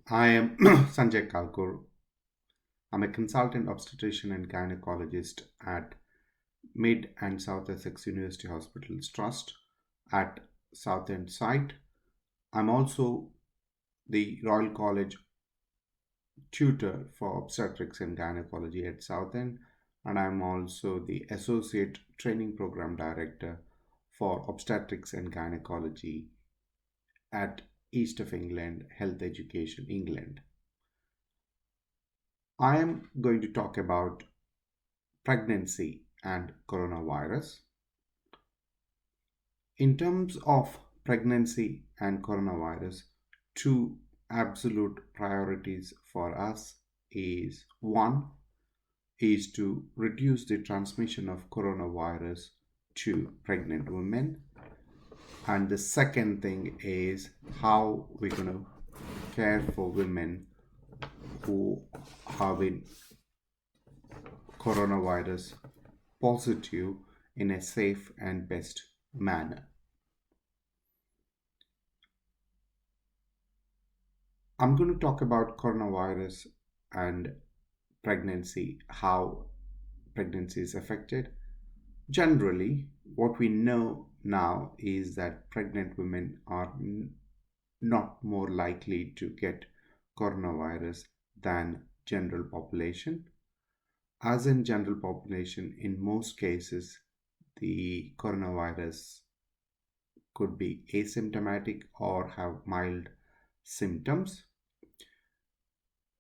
I am Sanjay Kalkur. I'm a consultant obstetrician and gynecologist at Mid and South Essex University Hospitals Trust at Southend site. I'm also the Royal College tutor for obstetrics and gynecology at Southend, and I'm also the associate training program director for obstetrics and gynecology at East of England Health Education England. I am going to talk about pregnancy and coronavirus. In terms of pregnancy and coronavirus, two absolute priorities for us is one is to reduce the transmission of coronavirus to pregnant women, and the second thing is how we're going to care for women who have been coronavirus positive in a safe and best manner. I'm going to talk about coronavirus and pregnancy, how pregnancy is affected. Generally, what we know now is that pregnant women are not more likely to get coronavirus than general population. As in general population, in most cases, the coronavirus could be asymptomatic or have mild symptoms.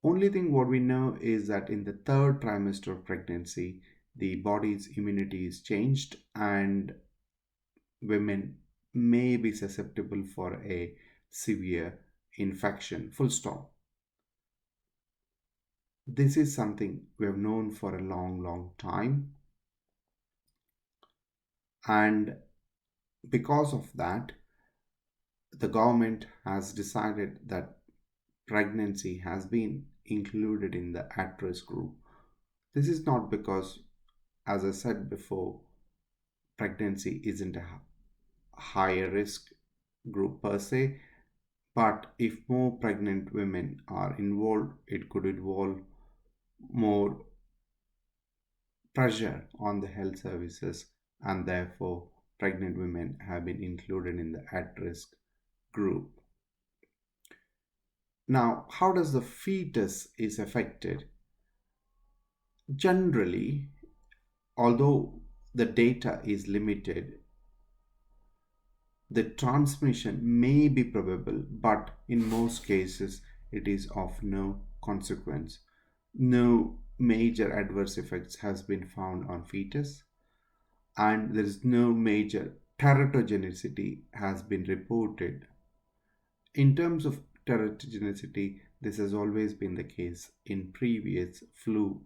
Only thing what we know is that in the third trimester of pregnancy, the body's immunity is changed and women may be susceptible for a severe infection. Full stop. This is something we have known for a long, long time. And because of that, the government has decided that pregnancy has been included in the at-risk group. This is not because, as I said before, pregnancy isn't a higher risk group per se, but if more pregnant women are involved, it could involve more pressure on the health services, and therefore, pregnant women have been included in the at risk group. Now, how does the fetus is affected? Generally, although the data is limited, the transmission may be probable, but in most cases, it is of no consequence. No major adverse effects has been found on fetus, and there is no major teratogenicity has been reported. In terms of teratogenicity, this has always been the case in previous flu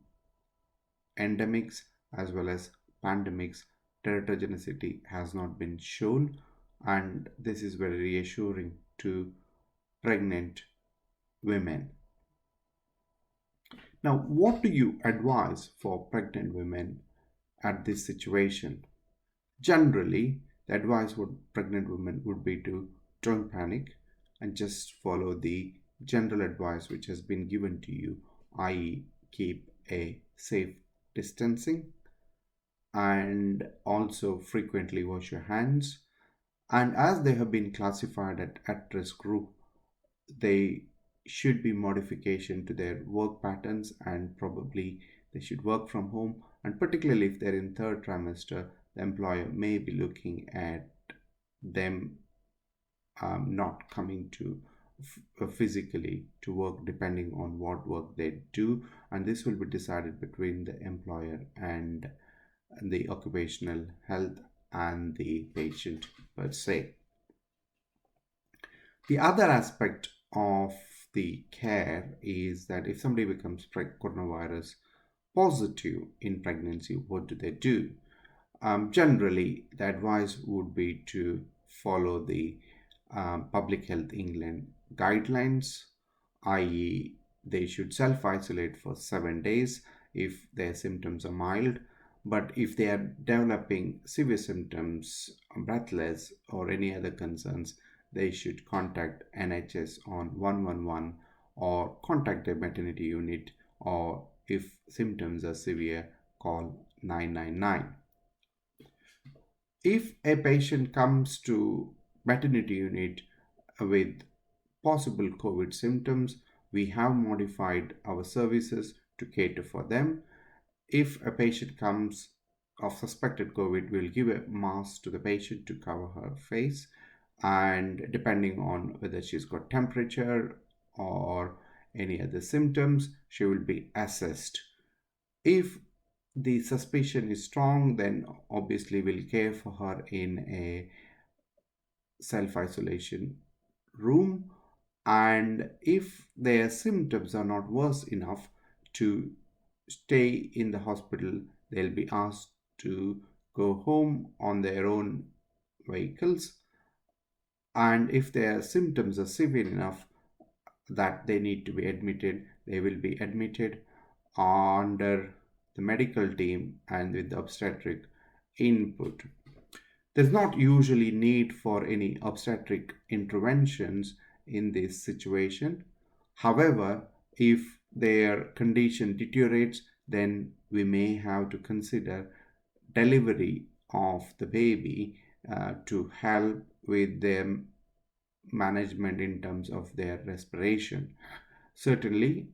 endemics as well as pandemics. Teratogenicity has not been shown, and this is very reassuring to pregnant women. Now, what do you advise for pregnant women at this situation? Generally, the advice for pregnant women would be to don't panic and just follow the general advice which has been given to you, i.e., keep a safe distancing and also frequently wash your hands. And as they have been classified at risk group, they should be modification to their work patterns, and probably they should work from home, and particularly if they're in third trimester, the employer may be looking at them not coming to physically to work depending on what work they do, and this will be decided between the employer and the occupational health and the patient per se. The other aspect of the care is that if somebody becomes coronavirus positive in pregnancy, what do they do? Generally, the advice would be to follow the Public Health England guidelines, i.e., they should self isolate for 7 days if their symptoms are mild. But if they are developing severe symptoms, breathless, or any other concerns, they should contact NHS on 111 or contact the maternity unit, or if symptoms are severe, call 999. If a patient comes to maternity unit with possible COVID symptoms, we have modified our services to cater for them. If a patient comes of suspected COVID, we'll give a mask to the patient to cover her face, and depending on whether she's got temperature or any other symptoms, she will be assessed. If the suspicion is strong, then obviously we'll care for her in a self-isolation room, and if their symptoms are not worse enough to stay in the hospital, they'll be asked to go home on their own vehicles. And if their symptoms are severe enough that they need to be admitted, they will be admitted under the medical team and with the obstetric input. There's not usually need for any obstetric interventions in this situation. However, if their condition deteriorates, then we may have to consider delivery of the baby to help with their management in terms of their respiration. Certainly,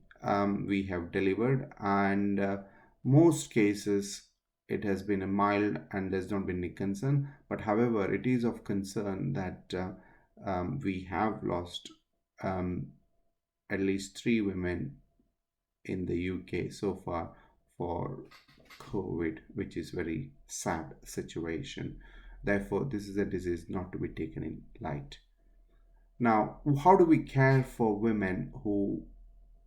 we have delivered, and most cases it has been a mild and there's not been any concern. But however, it is of concern that we have lost um, at least 3 women in the UK so far for COVID, which is very sad situation. Therefore, this is a disease not to be taken in light. Now, how do we care for women who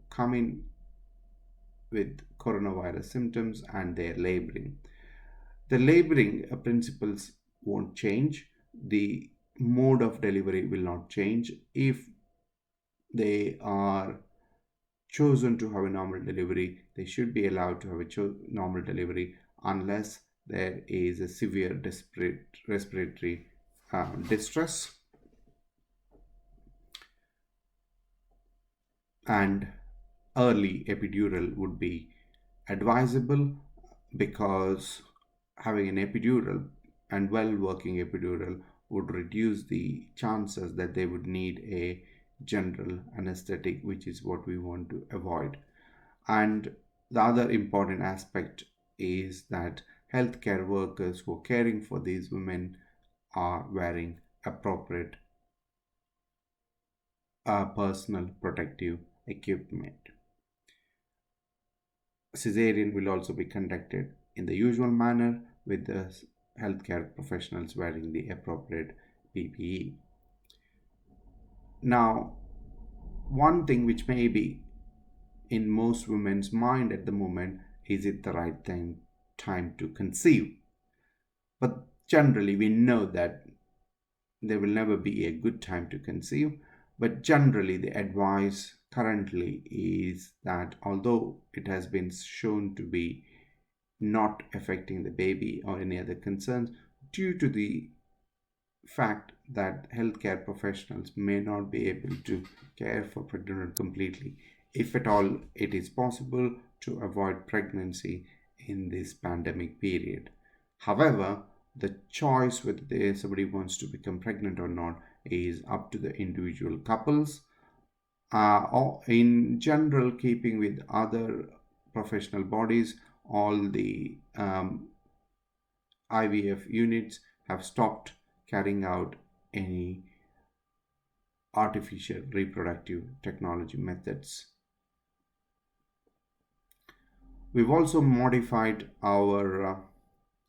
come in with coronavirus symptoms and they're laboring? The laboring principles won't change. The mode of delivery will not change. If they are chosen to have a normal delivery, they should be allowed to have a normal delivery unless there is a severe respiratory distress. And early epidural would be advisable, because having an epidural and well working epidural would reduce the chances that they would need a general anesthetic, which is what we want to avoid. And the other important aspect is that healthcare workers who are caring for these women are wearing appropriate personal protective equipment. Cesarean will also be conducted in the usual manner with the healthcare professionals wearing the appropriate PPE. Now, one thing which may be in most women's mind at the moment, is it the right time to conceive? But generally, we know that there will never be a good time to conceive. But generally, the advice currently is that although it has been shown to be not affecting the baby or any other concerns, due to the fact that healthcare professionals may not be able to care for pregnant women completely, if at all it is possible to avoid pregnancy in this pandemic period. However, the choice whether somebody wants to become pregnant or not is up to the individual couples. Or in general, keeping with other professional bodies, all the IVF units have stopped carrying out any artificial reproductive technology methods. We've also modified our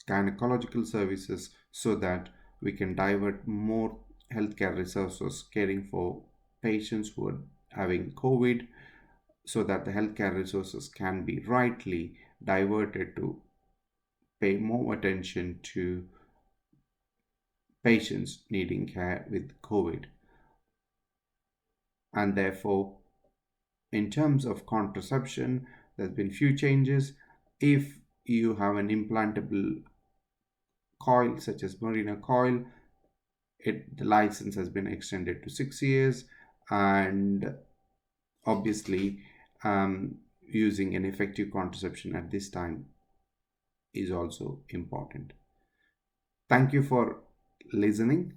gynecological services so that we can divert more healthcare resources caring for patients who are having COVID, so that the healthcare resources can be rightly diverted to pay more attention to patients needing care with COVID. And therefore, in terms of contraception, there's been few changes. If you have an implantable coil such as Mirena coil, the license has been extended to 6 years, and Obviously, using an effective contraception at this time is also important. Thank you for listening.